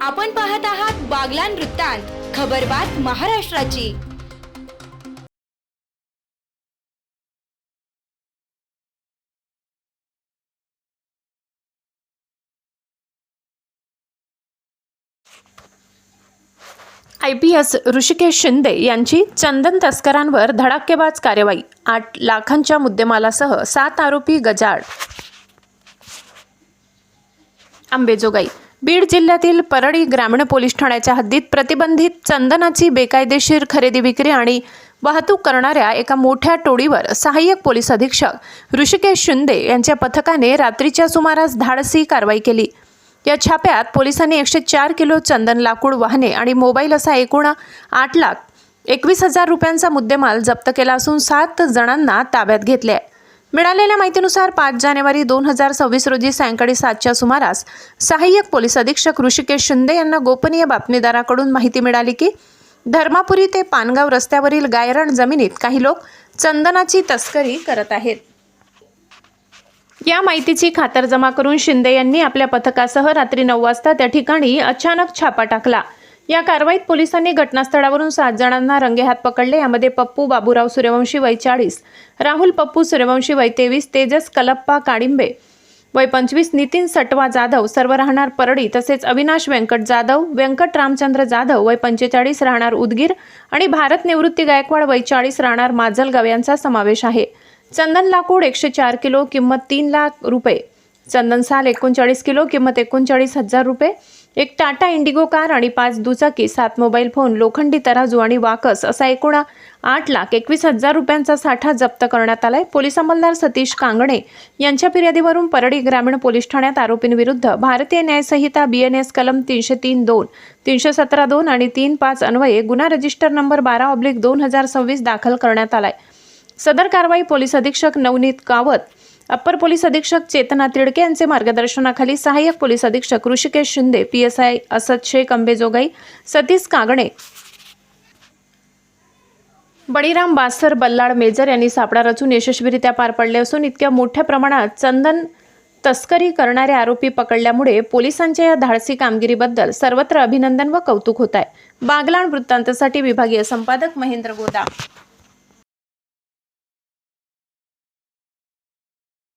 आपण पाहत आहात बागलाण वृत्तांत, खबरबात महाराष्ट्राची। IPS ऋषिकेश शिंदे यांची चंदन तस्करांवर धडाकेबाज कारवाई। 8 लाखांच्या मुद्देमालासह 7 आरोपी गजाआड। अंबेजोगाई बीड जिल्ह्यातील परळी ग्रामीण पोलीस ठाण्याच्या हद्दीत प्रतिबंधित चंदनाची बेकायदेशीर खरेदी विक्री आणि वाहतूक करणाऱ्या एका मोठ्या टोळीवर सहाय्यक पोलीस अधीक्षक ऋषिकेश शिंदे यांच्या पथकाने रात्रीच्या सुमारास धाडसी कारवाई केली। या छाप्यात पोलिसांनी 104 किलो चंदन लाकूड वाहने आणि मोबाईल असा एकूण 8,21,000 रुपयांचा मुद्देमाल जप्त केला असून 7 जणांना ताब्यात घेतले आहे। मिळालेल्या माहितीनुसार 5 जानेवारी 2026 रोजी सायंकाळी 7च्या सुमारास सहाय्यक पोलीस अधीक्षक ऋषिकेश शिंदे यांना गोपनीय बातमीदाराकडून माहिती मिळाली की धर्मापुरी ते पानगाव रस्त्यावरील गायरान जमिनीत काही लोक चंदनाची तस्करी करत आहेत। या माहितीची खातरजमा करून शिंदे यांनी आपल्या पथकासह रात्री 9 वाजता त्या ठिकाणी अचानक छापा टाकला। या कारवाईत पोलिसांनी घटनास्थळावरून 7 जणांना रंगेहात पकडले। यामध्ये पप्पू बाबूराव सूर्यवंशी वय 40, राहुल पप्पू सूर्यवंशी वय 23, तेजस कलप्पा काडिंबे वय 25, नितीन सटवा जाधव सर्व राहणार परळी, तसेच अविनाश व्यंकट जाधव, व्यंकट रामचंद्र जाधव वय 45 राहणार उदगीर आणि भारत निवृत्ती गायकवाड वय 40 राहणार माजलगाव यांचा समावेश आहे। चंदन लाकूड 104 किलो किंमत 3 लाख रुपये, चंदन साल 39 किलो किंमत 39,000 रुपये, एक टाटा इंडिगो कार आणि 5 दुचाकी, 7 मोबाईल फोन, लोखंडी तराजू आणि वाकस असा एकूण 8,21,000 रुपयांचा साठा जप्त करण्यात आलाय। पोलीस अंमलदार सतीश कांगणे यांच्या फिर्यादीवरून परळी ग्रामीण पोलीस ठाण्यात आरोपींविरुद्ध भारतीय न्याय संहिता BNS कलम 303(2), 317(2) आणि 3(5) अन्वये गुन्हा रजिस्टर नंबर 12/2026 दाखल करण्यात आलाय। सदर कारवाई पोलीस अधीक्षक नवनीत कावत, अप्पर पोलीस अधीक्षक चेतना तिडके यांचे मार्गदर्शनाखाली सहाय्यक पोलीस अधीक्षक ऋषिकेश शिंदे, PSI असद शेख अंबेजोगाई, सतीश कांगणे, बळीराम बासर बल्लाळ मेजर यांनी सापळा रचून यशस्वीरित्या पार पडले असून इतक्या मोठ्या प्रमाणात चंदन तस्करी करणारे आरोपी पकडल्यामुळे पोलिसांच्या या धाडसी कामगिरीबद्दल सर्वत्र अभिनंदन व कौतुक होत आहे। बागलाण वृत्तांतासाठी विभागीय संपादक महेंद्र गोदा।